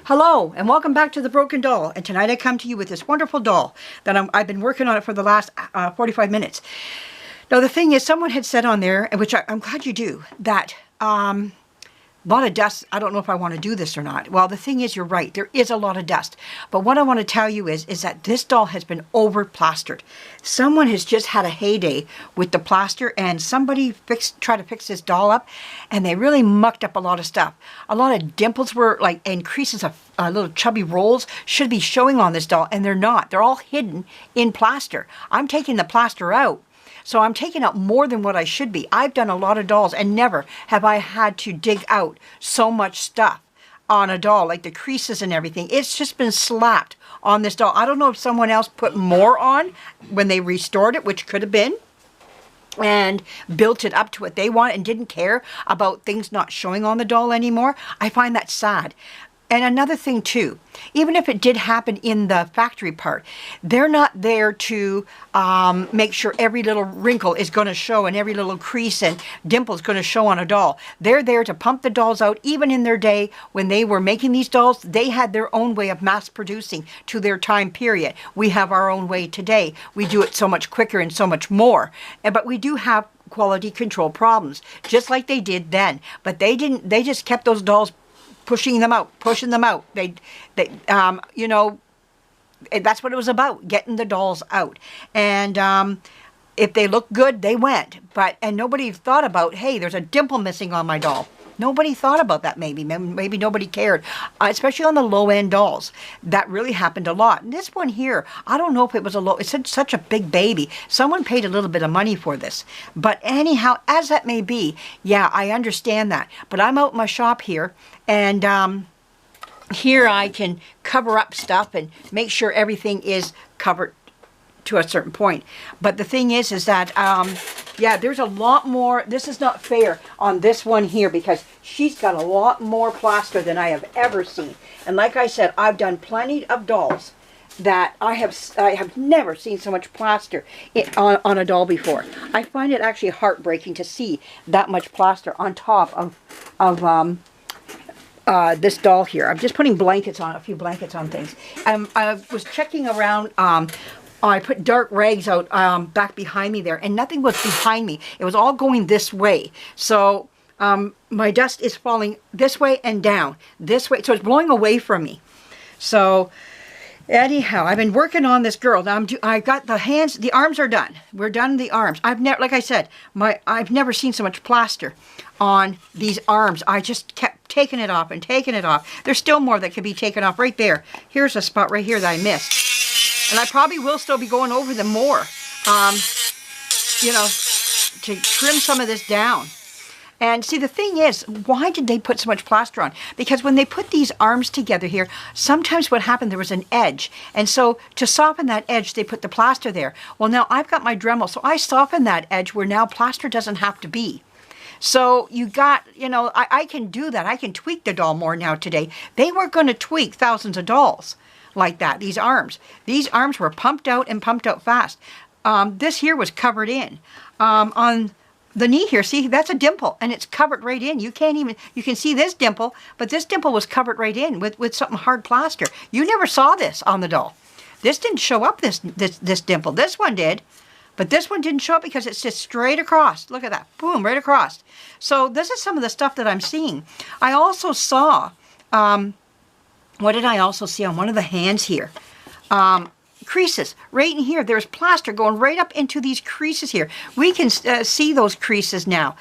Hello and welcome back to The Broken Doll, and tonight I come to you with this wonderful doll that I've been working on it for the last 45 minutes. Now the thing is, someone had said on there, and which I'm glad you do, that a lot of dust. I don't know if I want to do this or not. Well, the thing is, you're right, there is a lot of dust, but what I want to tell you is that this doll has been over plastered. Someone has just had a heyday with the plaster, and somebody tried to fix this doll up, and they really mucked up a lot of stuff. A lot of dimples were like, and creases of little chubby rolls should be showing on this doll, and they're not. They're all hidden in plaster. I'm taking the plaster out. So I'm taking out more than what I should be. I've done a lot of dolls, and never have I had to dig out so much stuff on a doll, like the creases and everything. It's just been slapped on this doll. I don't know if someone else put more on when they restored it, which could have been, and built it up to what they want and didn't care about things not showing on the doll anymore. I find that sad. And another thing too, even if it did happen in the factory part, they're not there to make sure every little wrinkle is going to show and every little crease and dimple is going to show on a doll. They're there to pump the dolls out. Even in their day when they were making these dolls, they had their own way of mass producing to their time period. We have our own way today. We do it so much quicker and so much more. But we do have quality control problems, just like they did then. But they didn't. They just kept those dolls pushing them out. You know, that's what it was about, getting the dolls out. And if they looked good, they went. And nobody thought about, hey, there's a dimple missing on my doll. Nobody thought about that. Maybe nobody cared, especially on the low-end dolls. That really happened a lot. And this one here, I don't know if it was it's such a big baby. Someone paid a little bit of money for this. But anyhow, as that may be, yeah, I understand that. But I'm out in my shop here, and here I can cover up stuff and make sure everything is covered to a certain point. But the thing is that, yeah, there's a lot more. This is not fair on this one here, because she's got a lot more plaster than I have ever seen. And like I said, I've done plenty of dolls that I have never seen so much plaster on a doll before. I find it actually heartbreaking to see that much plaster on top of this doll here. I'm just putting blankets on, a few blankets on things. I was checking around. I put dark rags out back behind me there, and nothing was behind me. It was all going this way. So my dust is falling this way and down this way. So it's blowing away from me. So anyhow, I've been working on this girl. Now I got the hands, the arms are done. We're done the arms. I've never, like I said, I've never seen so much plaster on these arms. I just kept taking it off and taking it off. There's still more that could be taken off right there. Here's a spot right here that I missed. And I probably will still be going over them more, you know, to trim some of this down. And see, the thing is, why did they put so much plaster on? Because when they put these arms together here, sometimes what happened, there was an edge. And so to soften that edge, they put the plaster there. Well, now I've got my Dremel, so I soften that edge where now plaster doesn't have to be. So you got, you know, I can do that. I can tweak the doll more now today. They weren't going to tweak thousands of dolls like that. These arms were pumped out and pumped out fast. This here was covered in. On the knee here, see, that's a dimple, and it's covered right in. You can see this dimple, but this dimple was covered right in with something hard plaster. You never saw this on the doll. This didn't show up, this dimple. This one did, but this one didn't show up because it's just straight across. Look at that, boom, right across. So this is some of the stuff that I'm seeing. I also saw, what did I also see on one of the hands here? Creases right in here. There's plaster going right up into these creases here. We can see those creases now.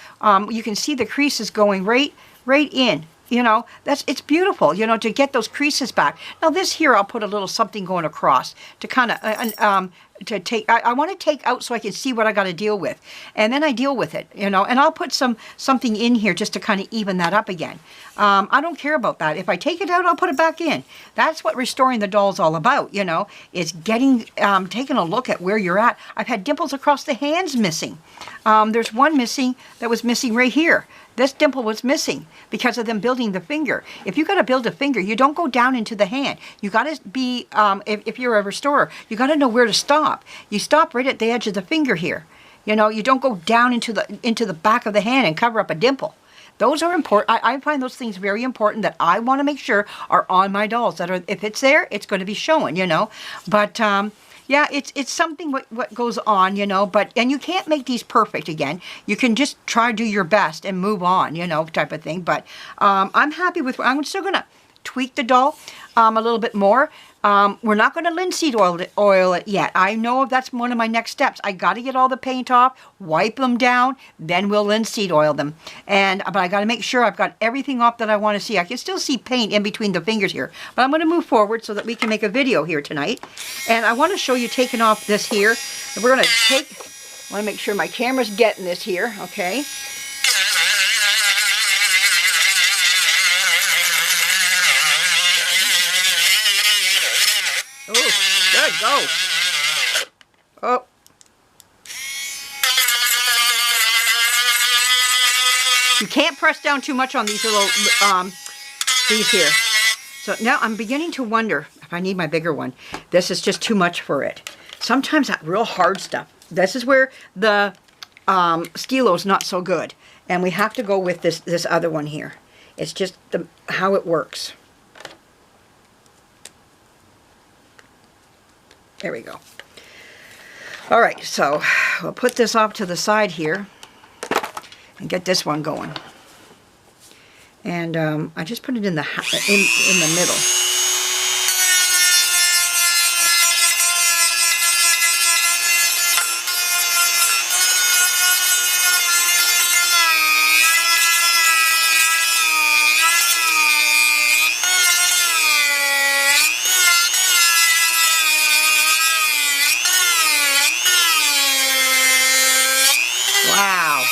You can see the creases going right in. You know, it's beautiful, you know, to get those creases back. Now this here, I'll put a little something going across to kind of, to take, I want to take out so I can see what I got to deal with. And then I deal with it, you know, and I'll put something in here just to kind of even that up again. I don't care about that. If I take it out, I'll put it back in. That's what restoring the doll's all about, you know, is getting, taking a look at where you're at. I've had dimples across the hands missing. There's one missing that was missing right here. This dimple was missing because of them building the finger. If you got to build a finger, you don't go down into the hand. You got to be, if you're a restorer, you got to know where to stop. You stop right at the edge of the finger here. You know, you don't go down into the back of the hand and cover up a dimple. Those are important. I find those things very important that I want to make sure are on my dolls. That are, if it's there, it's going to be showing, you know. But yeah, it's something what goes on, you know. But and you can't make these perfect again. You can just try to do your best and move on, you know, type of thing. But I'm happy with. I'm still gonna tweak the doll a little bit more. We're not going to linseed oil it yet. I know that's one of my next steps. I got to get all the paint off, wipe them down, then we'll linseed oil them. But I got to make sure I've got everything off that I want to see. I can still see paint in between the fingers here, but I'm going to move forward so that we can make a video here tonight. And I want to show you taking off this here. We're going to I want to make sure my camera's getting this here, okay? Oh, good, go. Oh. You can't press down too much on these little, these here. So now I'm beginning to wonder if I need my bigger one. This is just too much for it. Sometimes that real hard stuff. This is where the Stilo's not so good. And we have to go with this other one here. It's just how it works. There we go. All right, so we'll put this off to the side here and get this one going. And I just put it in the middle. Wow.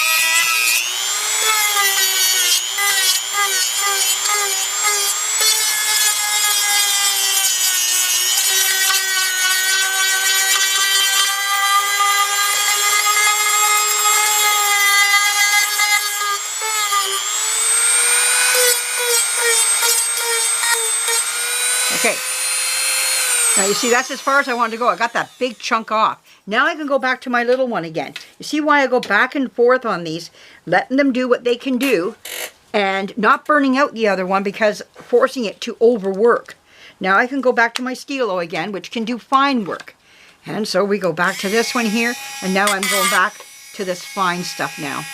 Okay. Now you see, that's as far as I wanted to go. I got that big chunk off. Now I can go back to my little one again. You see why I go back and forth on these, letting them do what they can do, and not burning out the other one because forcing it to overwork. Now I can go back to my Stilo again, which can do fine work. And so we go back to this one here, and now I'm going back to this fine stuff now.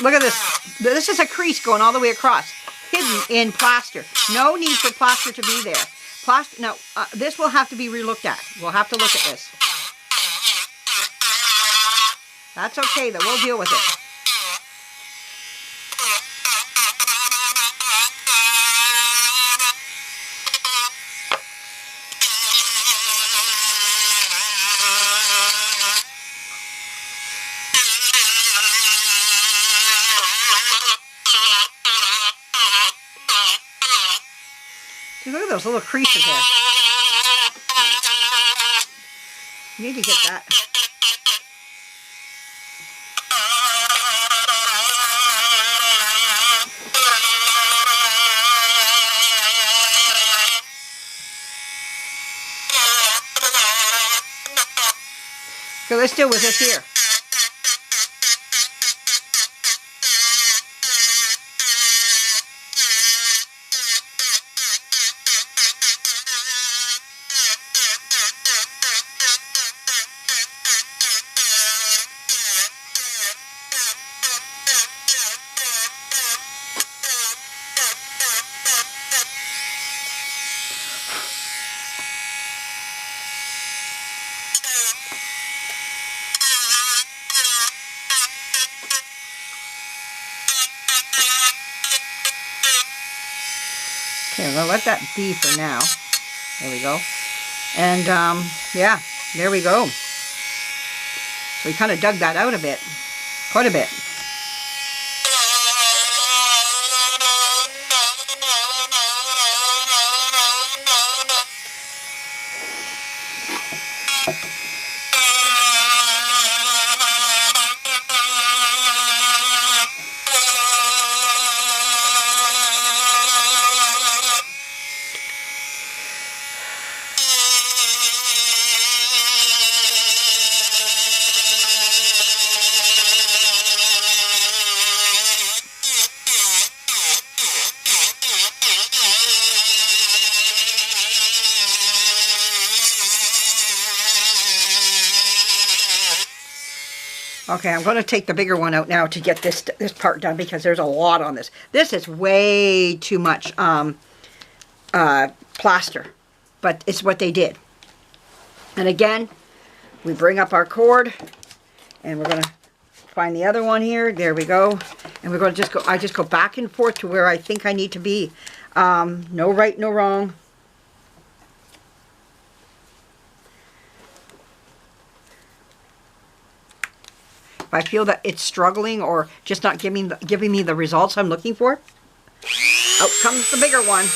Look at this. This is a crease going all the way across, hidden in plaster. No need for plaster to be there. Plaster. No, this will have to be relooked at. We'll have to look at this. That's okay, though. We'll deal with it. See, look at those little creases there. You need to get that. So let's deal with this here. Okay, I'm going to let that be for now. There we go. And, yeah, there we go. So we kind of dug that out a bit. Quite a bit. Okay, I'm going to take the bigger one out now to get this part done because there's a lot on this. This is way too much plaster, but it's what they did. And again, we bring up our cord, and we're going to find the other one here. There we go. And we're going to just go, I just go back and forth to where I think I need to be. No right, no wrong. If I feel that it's struggling or just not giving me the results I'm looking for, out comes the bigger one.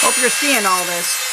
Hope you're seeing all this.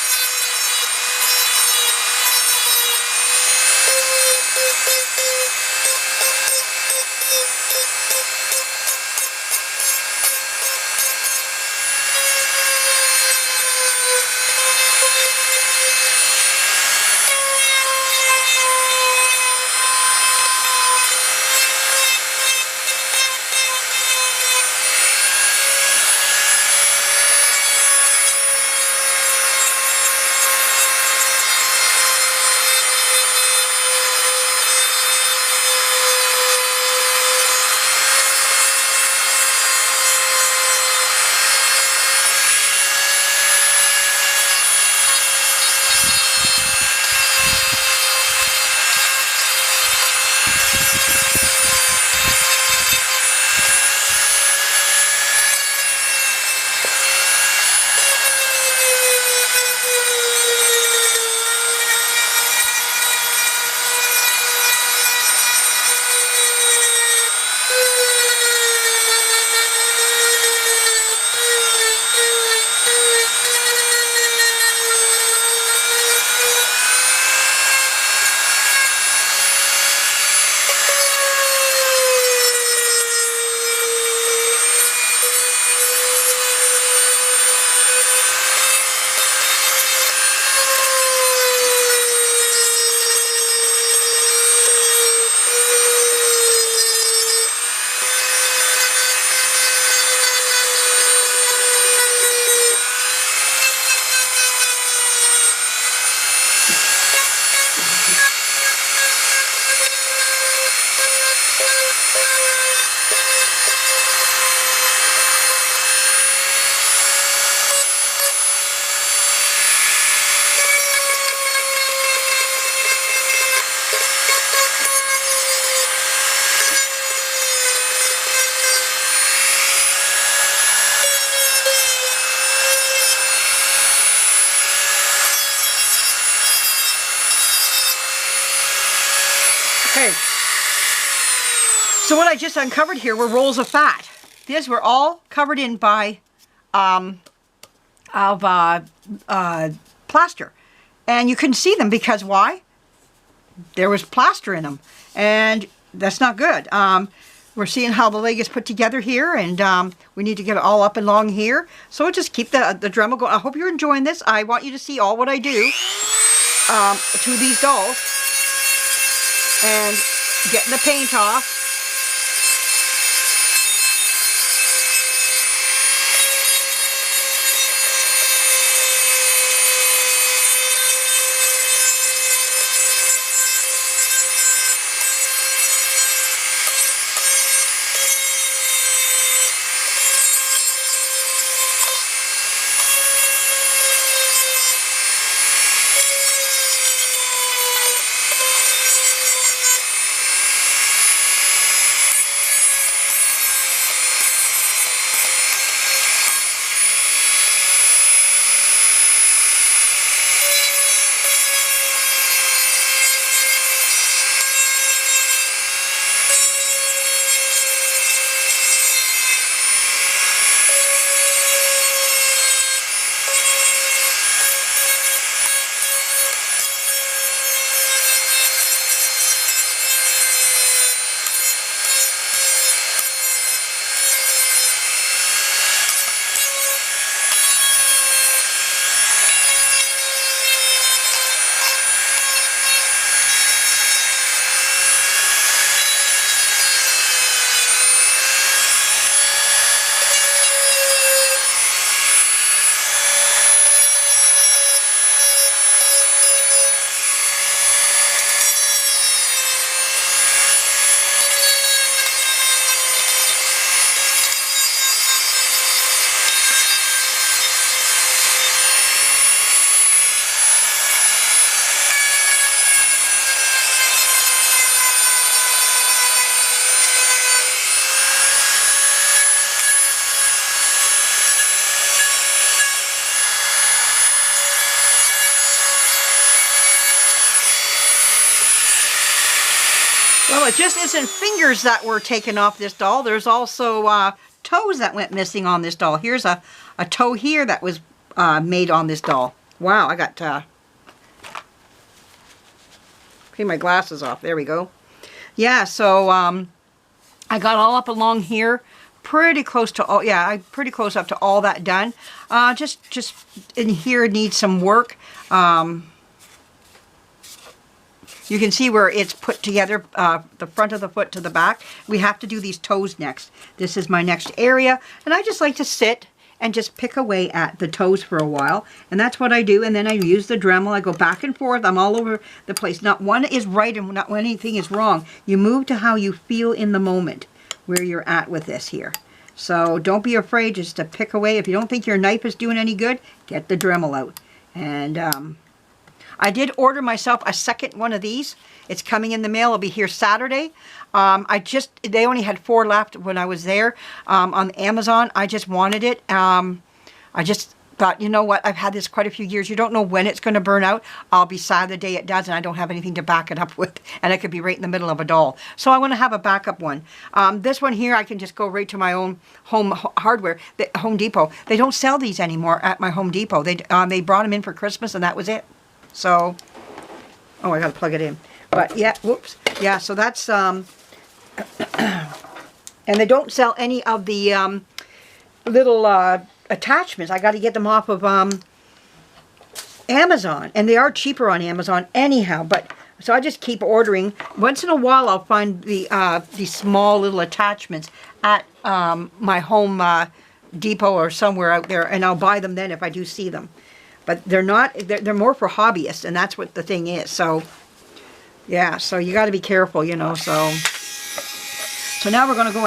Okay, so what I just uncovered here were rolls of fat. These were all covered in by plaster. And you couldn't see them because why? There was plaster in them. And that's not good. We're seeing how the leg is put together here, and we need to get it all up and along here. So we'll just keep the Dremel going. I hope you're enjoying this. I want you to see all what I do to these dolls. And getting the paint off. Well, it just isn't fingers that were taken off this doll. There's also toes that went missing on this doll. Here's a toe here that was made on this doll. Wow, I got clean my glasses off. There we go. Yeah, so I got all up along here, pretty close to all. Yeah, I'm pretty close up to all that done. Just in here needs some work. You can see where it's put together, the front of the foot to the back. We have to do these toes next. This is my next area, and I just like to sit and just pick away at the toes for a while, and that's what I do. And then I use the Dremel. I go back and forth. I'm all over the place. Not one is right and not anything is wrong. You move to how you feel in the moment where you're at with this here. So don't be afraid just to pick away. If you don't think your knife is doing any good, get the Dremel out. And I did order myself a second one of these. It's coming in the mail. It'll be here Saturday. They only had 4 left when I was there on Amazon. I just wanted it. I just thought, you know what, I've had this quite a few years. You don't know when it's going to burn out. I'll be sad the day it does, and I don't have anything to back it up with. And it could be right in the middle of a doll. So I want to have a backup one. This one here, I can just go right to my own home hardware, the Home Depot. They don't sell these anymore at my Home Depot. They brought them in for Christmas, and that was it. So, oh, I got to plug it in. But yeah, whoops. Yeah, so that's, and they don't sell any of the little attachments. I got to get them off of Amazon, and they are cheaper on Amazon anyhow. But so I just keep ordering. Once in a while, I'll find the small little attachments at my Home Depot or somewhere out there, and I'll buy them then if I do see them. But they're not. They're more for hobbyists, and that's what the thing is. So yeah, so you got to be careful, you know. So now we're going to go